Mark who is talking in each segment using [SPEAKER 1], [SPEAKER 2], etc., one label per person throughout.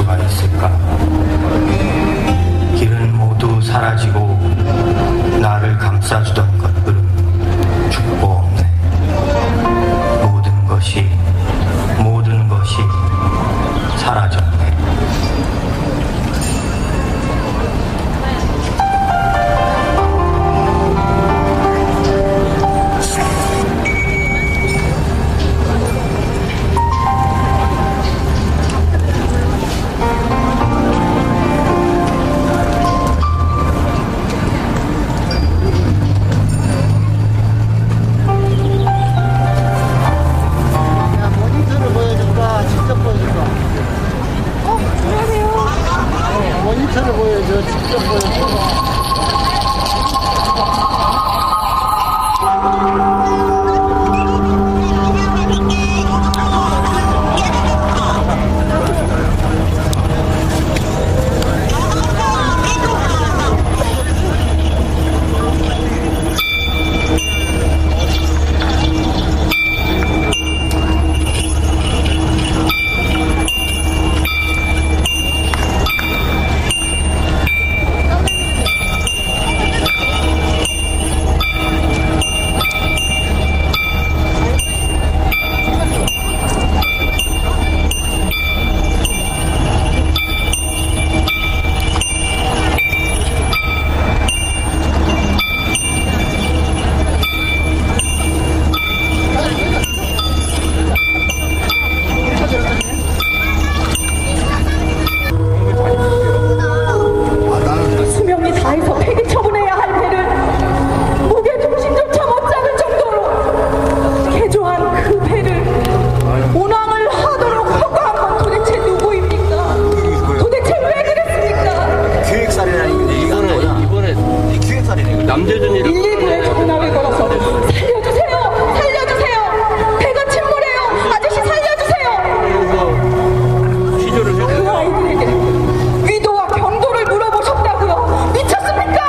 [SPEAKER 1] 수가 있을까? 길은 모두 사라지고 나를 감싸주던 것들은 죽고 없네. 모든 것이 사라졌네.
[SPEAKER 2] 모니터를 보여줘, 직접 보여줘.
[SPEAKER 3] 남재준이
[SPEAKER 4] 119에 전화를 걸어서 살려주세요! 살려주세요! 배가 침몰해요! 아저씨 살려주세요!
[SPEAKER 3] 취조를 해서
[SPEAKER 4] 그 아이들에게 위도와 경도를 물어보셨다고요? 미쳤습니까?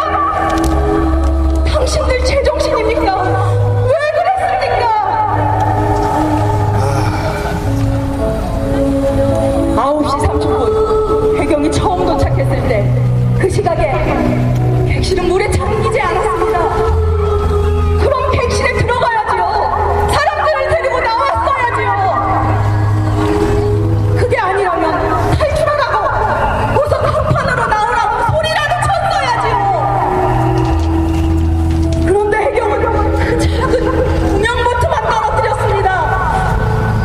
[SPEAKER 4] 당신들 제정신입니까? 왜 그랬습니까? 9시 30분 배경이 처음 도착했을 때 그 시각에 객실은 물에 잠기지 않았습니다. 그럼 객실에 들어가야지요. 사람들을 데리고 나왔어야지요. 그게 아니라면 탈출하라고 어서 간판으로 나오라고 소리라도 쳤어야지요. 그런데 해경은 그 작은 구명보트만 떨어뜨렸습니다.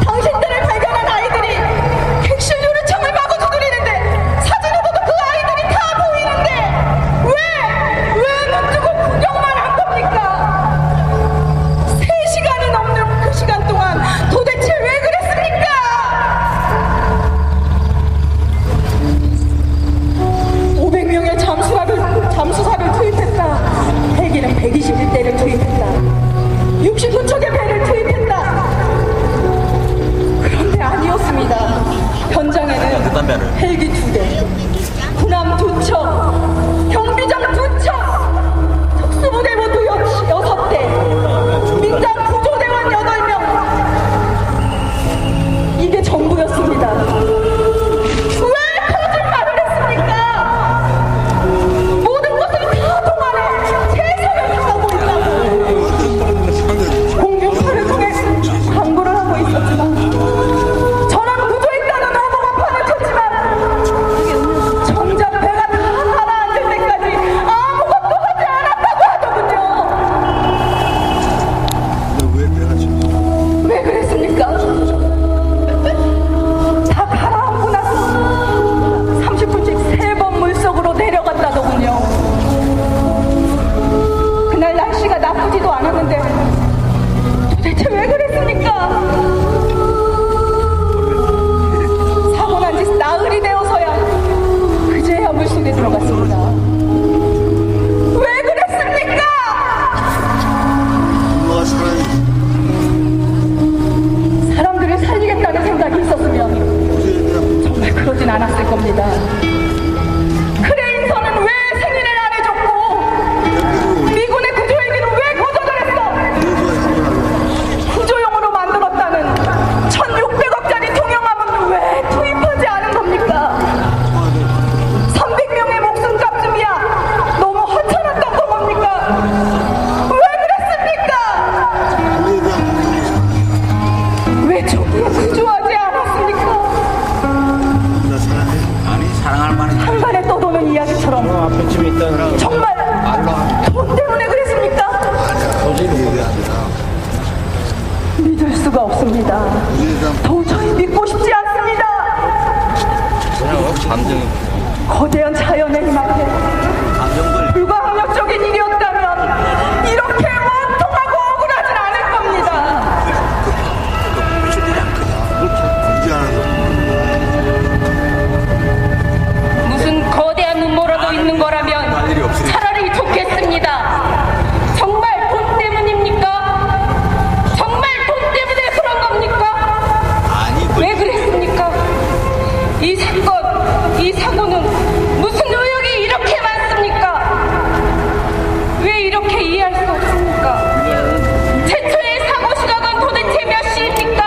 [SPEAKER 4] 당신들을 발견한 아이들이 객실 유리창을 마구 두드리는데 사진으로도 그 아이들이 다 보이는데 왜 눈 뜨고 구경만 한 겁니까? 3시간이 넘는 그 시간 동안 도대체 왜 그랬습니까? 500명의 잠수사를 투입했다. 헬기는 121대를 투입했다. 69척의 배를 투입했다. 그런데 아니었습니다. 현장에는 헬기 2대, 군함 2척, 경비장 2척, 특수부대보도 6대, 민간 구조대원 8명. 이게 전부였습니다. 왜 거짓말을 했습니까? 모든 것을 다 동안에 최선을 다하고 있다고 공중파를 통해 광고를 하고 있었지만 저는 구조했다는 오보간판을 쳤지만 정작 배가 다 가라앉을 때까지 아무것도 하지 않았다고 하더군요.
[SPEAKER 2] 왜 내가 지금
[SPEAKER 4] 왜 그랬습니까? 다 가라앉고 나서 30분씩 3번 물속으로 내려갔다더군요. 그날 날씨가 나쁘지도 않았는데 도대체 왜 그랬습니까? 사고 난 지 나흘이 되어서야 그제야 물속에 들어갔습니다. 왜 그랬습니까?
[SPEAKER 2] 엄마가 사랑해.
[SPEAKER 4] 사람들을 살리겠다는 생각이 있었으면 정말 그러진 않았을 겁니다. 크레인선은 왜 승인을 안 해줬고 미군의 구조헬기는 왜 거절을 했어? 구조용으로 만들었다는 1600억짜리 통영함은 왜 투입하지 않은 겁니까? 거대한 자연의 힘 앞에 불가항력적인 일이었다면 이렇게 원통하고 억울하진 않을 겁니다. 무슨 거대한 음모라도 있는 거라면 차라리 좋겠습니다. 정말 돈 때문입니까? 정말 돈 때문에 그런 겁니까? 왜 그랬습니까? 이 사건, 이 사고는 무슨 의혹이 이렇게 많습니까? 왜 이렇게 이해할 수 없습니까? 최초의 사고 시각은 도대체 몇 시입니까?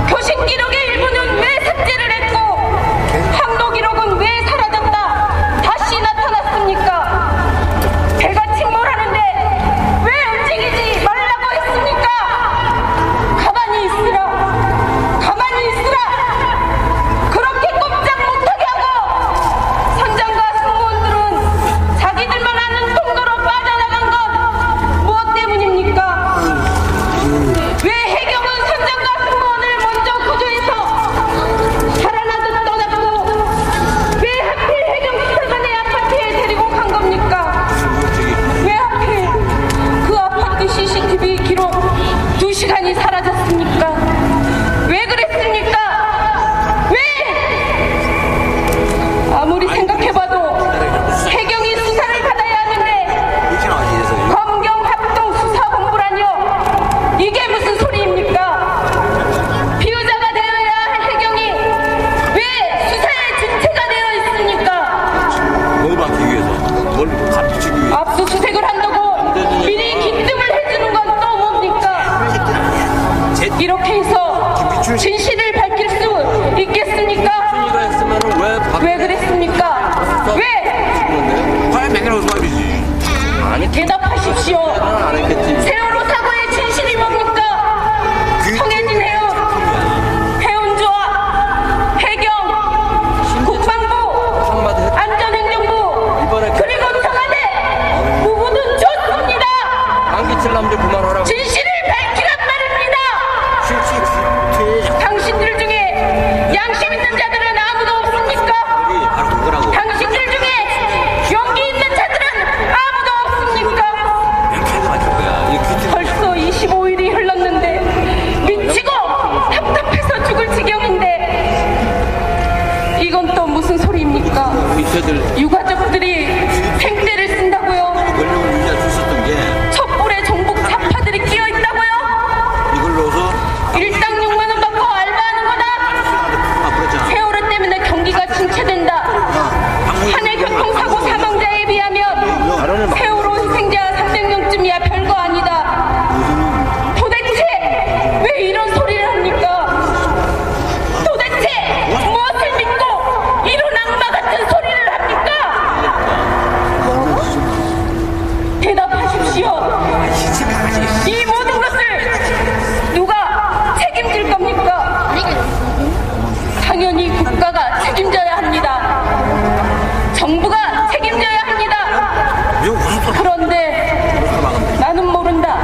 [SPEAKER 4] 교신 기록의 일부는 왜 삭제를 했고 항로 기록은 왜 사라졌다 다시 나타났습니까? 배가 침몰하는데 왜 움직이지 말라고 했습니까? 가만히 있으라, 가만히 있으라. 그렇게 꼼짝 못하게 하고 선장과 승무원들은 자기들만 아는 통로로 빠져나간 건 무엇 때문입니까? 왜 해경은 선장과 승무원을 먼저 구조해서 살아나듯 떠났고 왜 하필 해경 수사관의 아파트에 데리고 간 겁니까? 왜 하필 그 아파트 CCTV 기록 2시간이 사라졌습니까? 왜 그랬습니까? 왜? 아무리 생각해봐도 해경이 수사를 받아야 하는데 검경 합동 수사본부라뇨? 이게 무슨 소리입니까? 피의자가 되어야 할 해경이 왜 수사의 주체가 되어 있습니까?
[SPEAKER 2] 뭘 받기 위해서? 뭘 갖추기 위해서?
[SPEAKER 4] 압수수색을 한다고 미리 기뜸을 해주는 건 또 뭡니까? 이렇게 해서 진실을 밝힐 수 있겠습니까? 왜 그랬습니까? 왜?
[SPEAKER 2] 과연 맥이라고 말이지.
[SPEAKER 4] 대답하십시오.
[SPEAKER 2] 안 했겠지.
[SPEAKER 4] 세월호 사고의 진실이 뭡니까? 성해진 해운, 해운조합, 해경, 국방부, 안전행정부, 그리고 청와대 누구든 좋습니다. 진실을 밝히란 말입니다. 당신들 중에 양심 있는 자들은 아무도 없습니까?
[SPEAKER 2] 바로 그거라고.
[SPEAKER 4] 당신들 중에 용기 있는 자들은 아무도 없습니까?
[SPEAKER 2] 이렇게 맞출 거야. 이 귀신
[SPEAKER 4] 벌써 25일이 흘렀는데 미치고 답답해서 죽을 지경인데 이건 또 무슨 소리입니까?
[SPEAKER 2] 밑에들
[SPEAKER 4] 유가족들이 생떼를 쓴다고요?
[SPEAKER 2] 권력을 유지할 수 있었던 게
[SPEAKER 4] 촛불에 종북 좌파들이 끼어있다고요?
[SPEAKER 2] 이걸로서
[SPEAKER 4] 일당 6만 원 받고 알바하는 거다?
[SPEAKER 2] 그랬잖아.
[SPEAKER 4] 세월호 때문에 경기가 침체된다. 한해 교통사고 사망자에 비하면 세월호 희생자 300명쯤이야 별거 아니다. 도대체 왜 이런 소리를 합니까? 도대체 무엇을 믿고 이런 악마 같은 소리를 합니까? 대답하십시오. 이 모든 것을 누가 책임질 겁니까? 당연히 국가가 책임져야 합니다. 정부가 책임져야 합니다. 그런데 나는 모른다.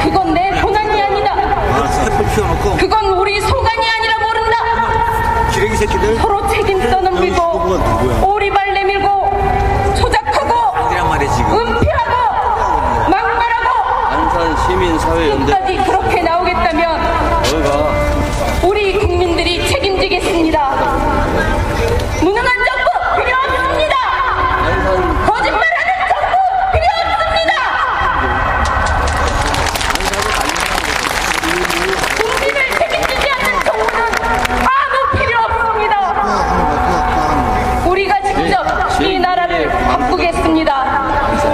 [SPEAKER 4] 그건 내 고난이 아니다.
[SPEAKER 2] 햇불 피워놓고
[SPEAKER 4] 그건 우리 소관이 아니라 모른다.
[SPEAKER 2] 기레기 새끼들
[SPEAKER 4] 서로 책임 떠넘기고 오리발 내밀고 조작하고
[SPEAKER 2] 이란 말이야 지금.
[SPEAKER 4] 은폐하고 막말하고
[SPEAKER 3] 안산 시민사회연대
[SPEAKER 4] 끝까지 그렇게 나오겠다면
[SPEAKER 3] 저희가
[SPEAKER 4] 우리 국민들이 책임지겠습니다. 무능한 정부 필요 없습니다.
[SPEAKER 3] 안산
[SPEAKER 4] 거짓말하는 정부 필요 없습니다. 국민을 책임지지 않는 정부는 아무 필요 없습니다. 우리가 직접 이 나라를 바꾸겠습니다.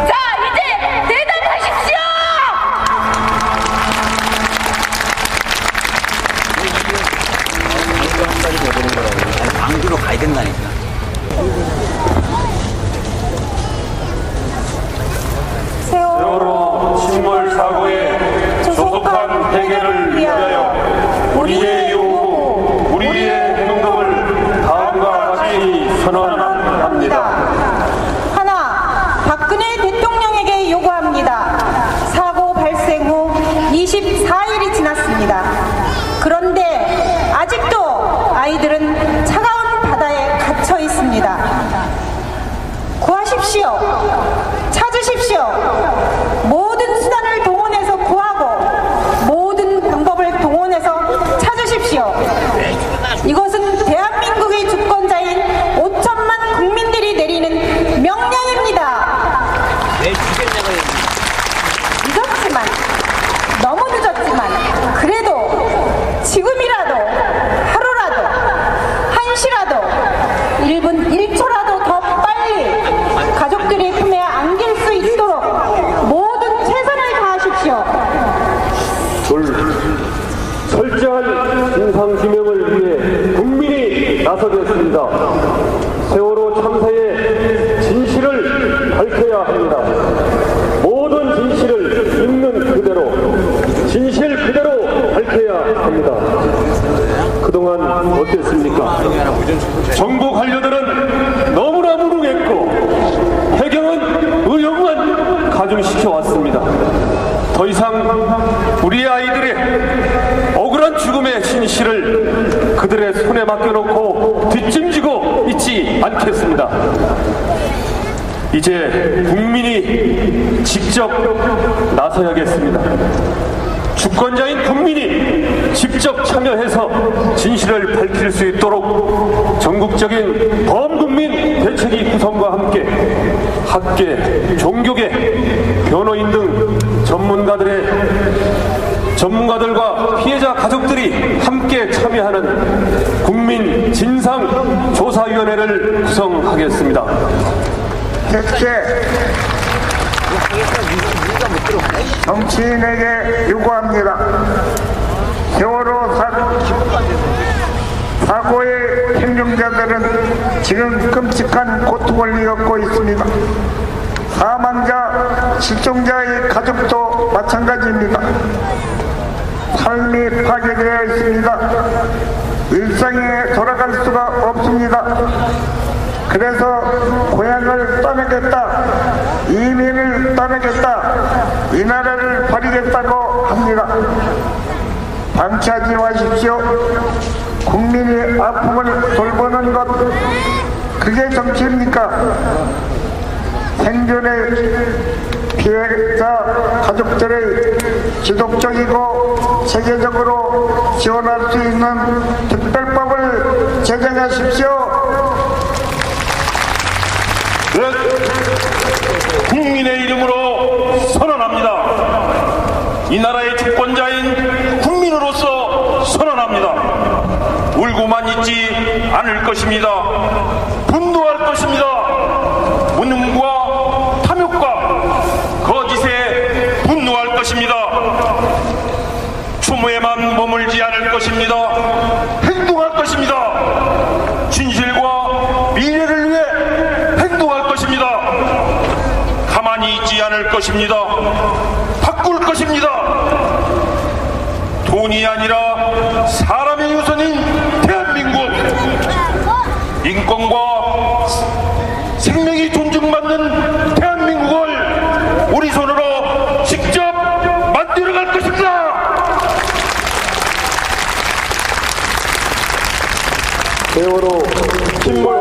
[SPEAKER 4] 자, 이제 대답하십시오.
[SPEAKER 2] 방주로 가야 된다니까.
[SPEAKER 5] 세월호 침몰 사고의 조속한 해결을 위하여 우리의 요구, 우리의 행동을 다음과 같이 선언합니다.
[SPEAKER 6] 하나, 박근혜 대통령에게 요구합니다. 사고 발생 후 24일이 지났습니다. 그런데 아직도 아이들은 차가운 바다에 갇혀
[SPEAKER 5] 되었습니다. 세월호 참사의 진실을 밝혀야 합니다. 모든 진실을 있는 그대로, 진실 그대로 밝혀야 합니다. 그동안 어땠습니까? 정부 관료들은 너무나 무능했고 해경은 의혹만 가중시켜왔습니다. 더 이상 우리 아이들의 억울한 죽음의 진실을 그들의 손에 맡겨놓고 뒷짐지고 있지 않겠습니다. 이제 국민이 직접 나서야겠습니다. 주권자인 국민이 직접 참여해서 진실을 밝힐 수 있도록 전국적인 범국민 대책위 구성과 함께 학계, 종교계, 변호인 등 전문가들과 피해자 가족들이 함께 참여하는 국민 진상조사위원회를 구성하겠습니다.
[SPEAKER 7] 셋째, 정치인에게 요구합니다. 세월호 사고의 생존자들은 지금 끔찍한 고통을 겪고 있습니다. 사망자, 실종자의 가족도 마찬가지입니다. 삶이 파괴되어 있습니다. 일상에 돌아갈 수가 없습니다. 그래서 고향을 떠나겠다, 이민을 떠나겠다, 이 나라를 버리겠다고 합니다. 방치하지 마십시오. 국민의 아픔을 돌보는 것, 그게 정치입니까? 생존의 피해자 가족들의 지속적이고 체계적으로 지원할 수 있는 특별법을 제정하십시오.
[SPEAKER 5] 국민의 이름으로 선언합니다. 이 나라의 주권자인 국민으로서 선언합니다. 울고만 있지 않을 것입니다. 분노할 것입니다. 무능과 탐욕과 거짓에 분노할 것입니다. 추모에만 머물지 않을 것입니다. 행동할 것입니다. 진실과 미래를 위해 행동할 것입니다. 가만히 있지 않을 것입니다. 바꿀 것입니다. 돈이 아니라 사람의 유선인 대한민국, 인권과 생명이 존중받는 대한민국을 우리 손으로 직접 만들어갈 것입니다. 세월호 침몰